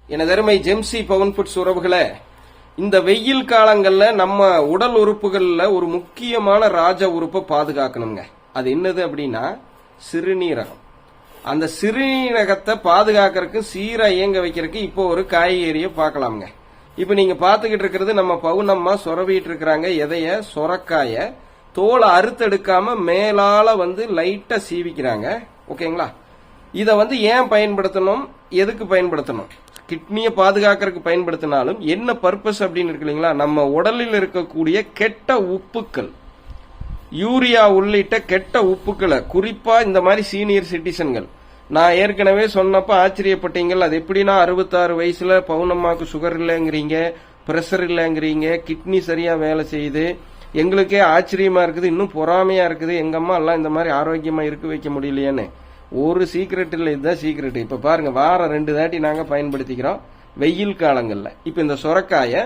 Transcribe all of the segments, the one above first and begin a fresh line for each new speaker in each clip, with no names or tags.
எனதருமை ஜெம்சி பவன் ஃபுட்ஸ் உறவுகளே, இந்த வெயில் காலங்கள்ல நம்ம உடல் உறுப்புகள்ல ஒரு முக்கியமான ராஜ உறுப்பை பாதுகாக்கணுங்க. அது என்னது அப்படின்னா சிறுநீரகம். அந்த சிறுநீரகத்தை பாதுகாக்கிறதுக்கு சீரா இயங்க வைக்கிறதுக்கு இப்போ ஒரு காய்கறியை பார்க்கலாமுங்க. இப்ப நீங்க பாத்துக்கிட்டு இருக்கிறது நம்ம பவுனம்மா சொரவிட்டு இருக்கிறாங்க. எதைய? சொரக்காய. தோலை அறுத்தெடுக்காம மேலால லைட்டா சீவிக்கிறாங்க. ஓகேங்களா? இத ஏன் பயன்படுத்தணும், எதுக்கு பயன்படுத்தணும்? கிட்னியை பாதுகாக்கிறதுக்கு பயன்படுத்தினாலும் என்ன பர்பஸ் அப்படின்னு இருக்கு இல்லைங்களா? நம்ம உடலில் இருக்கக்கூடிய கெட்ட உப்புக்கள், யூரியா உள்ளிட்ட கெட்ட உப்புக்களை, குறிப்பா இந்த மாதிரி சீனியர் சிட்டிசன்கள், நான் ஏற்கனவே சொன்னப்ப ஆச்சரியப்பட்டீங்கள். அது எப்படின்னா 66 வயசுல பவுனம்மாக்கு சுகர் இல்லைங்கிறீங்க, பிரஷர் இல்லைங்கிறீங்க, கிட்னி சரியா வேலை செய்யுது. எங்களுக்கே ஆச்சரியமா இருக்குது, இன்னும் பொறாமையா இருக்குது. எங்க அம்மா எல்லாம் இந்த மாதிரி ஆரோக்கியமா இருக்க வைக்க முடியலையேன்னு. ஒரு சீக்கிரட் இல்லை, இதுதான் சீக்கிரட். இப்ப பாருங்க, வாரம் 2 தாட்டி நாங்க பயன்படுத்திக்கிறோம் வெயில் காலங்கள்ல. இப்ப இந்த சொரக்காய,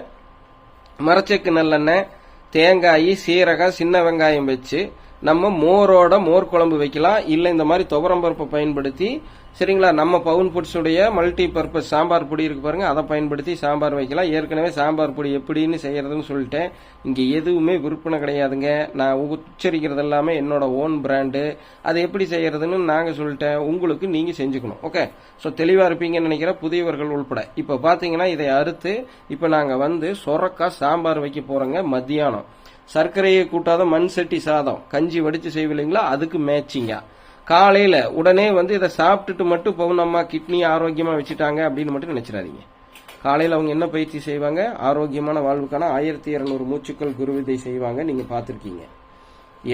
மரச்செக்கு நல்லெண்ணெய், தேங்காய், சீரகம், சின்ன வெங்காயம் வச்சு நம்ம மோரோட மோர் குழம்பு வைக்கலாம். இல்ல இந்த மாதிரி துவரம்பருப்பை பயன்படுத்தி, சரிங்களா, நம்ம பவுன் ஃபுட்ஸ் உடைய மல்டி பர்பஸ் சாம்பார் பொடி இருக்கு பாருங்க, அதை பயன்படுத்தி சாம்பார் வைக்கலாம். ஏற்கனவே சாம்பார் பொடி எப்படின்னு செய்யறதுன்னு சொல்லிட்டேன். இங்க எதுவுமே விற்பனை கிடையாதுங்க. நான் உச்சரிக்கிறது எல்லாமே என்னோட ஓன் பிராண்டு. அதை எப்படி செய்யறதுன்னு நாங்க சொல்லிட்டேன், உங்களுக்கு நீங்க செஞ்சுக்கணும். ஓகே, சோ தெளிவா இருப்பீங்கன்னு நினைக்கிறேன், புதியவர்கள் உள்பட. இப்ப பாத்தீங்கன்னா இதை அறுத்து இப்ப நாங்க சொரக்காய் சாம்பார் வைக்க போறோங்க. மத்தியானம் சர்க்கரையை கூட்டாத மண் சட்டி சாதம், கஞ்சி வடிச்சு செய்வீங்களா, அதுக்கு மேட்சிங்கா. காலையில உடனே இதை சாப்பிட்டுட்டு மட்டும் பவுனம்மா கிட்னி ஆரோக்கியமா வச்சுட்டாங்க அப்படின்னு மட்டும் நினைச்சிடாதீங்க. காலையில அவங்க என்ன பயிற்சி செய்வாங்க? ஆரோக்கியமான வாழ்வுக்கான 1200 மூச்சுக்கள் குருவிதை செய்வாங்க. நீங்க பாத்திருக்கீங்க,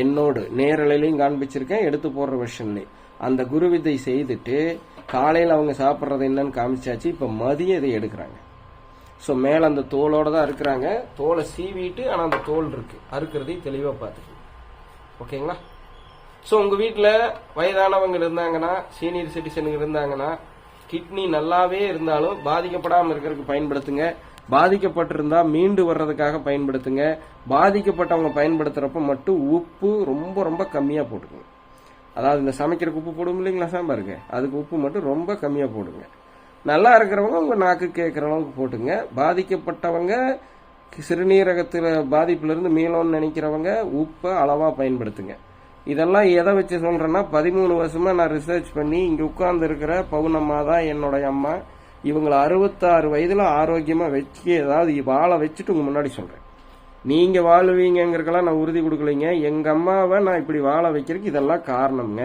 என்னோடு நேரலையிலையும் காண்பிச்சிருக்கேன், எடுத்து போடுற வெர்ஷன்ல. அந்த குருவிதை செய்துட்டு காலையில அவங்க சாப்பிட்றது என்னன்னு காமிச்சாச்சு. இப்ப மதியம் இதை எடுக்கிறாங்க. சோ மேல அந்த தோலோட தான் இருக்கிறாங்க. தோலை சீவிட்டு, ஆனா அந்த தோல் இருக்கு, அறுக்கிறதையும் தெளிவா பாத்துக்கணும். ஓகேங்களா? சோ உங்க வீட்டுல வயதானவங்க இருந்தாங்கன்னா, சீனியர் சிட்டிசன் இருந்தாங்கன்னா, கிட்னி நல்லாவே இருந்தாலும் பாதிக்கப்படாம இருக்கிறதுக்கு பயன்படுத்துங்க. பாதிக்கப்பட்டிருந்தா மீண்டு வர்றதுக்காக பயன்படுத்துங்க. பாதிக்கப்பட்டவங்க பயன்படுத்துறப்ப மட்டும் உப்பு ரொம்ப ரொம்ப கம்மியா போட்டுக்கோங்க. அதாவது இந்த சமைக்கிறதுக்கு உப்பு போடும் இல்லைங்களா சாம்பாருக்கு, அதுக்கு உப்பு மட்டும் ரொம்ப கம்மியா போடுங்க. நல்லா இருக்கிறவங்க உங்க நாக்கு கேட்கிற அளவுக்கு போட்டுங்க. பாதிக்கப்பட்டவங்க, சிறுநீரகத்துல பாதிப்புல இருந்து மீளோன்னு நினைக்கிறவங்க உப்பை அளவா பயன்படுத்துங்க. இதெல்லாம் எதை வச்சு சொல்றேன்னா, 13 வருஷமா நான் ரிசர்ச் பண்ணி இங்க உட்கார்ந்து இருக்கிற பவுனம்மா தான் என்னுடைய அம்மா. இவங்களை 66 வயதுல ஆரோக்கியமா வச்சு, ஏதாவது வாழ வச்சுட்டு உங்க முன்னாடி சொல்றேன். நீங்க வாழுவீங்கிறதுக்கெல்லாம் நான் உறுதி கொடுக்கலைங்க. எங்க அம்மாவை நான் இப்படி வாழ வைக்கிறதுக்கு இதெல்லாம் காரணம்ங்க.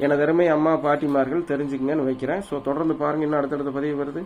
எனது அருமை அம்மா பாட்டிமார்கள் தெரிஞ்சுக்கங்கன்னு வைக்கிறேன். சோ தொடர்ந்து பாருங்க, இன்னும் அடுத்தடுத்த பதிவு வருது.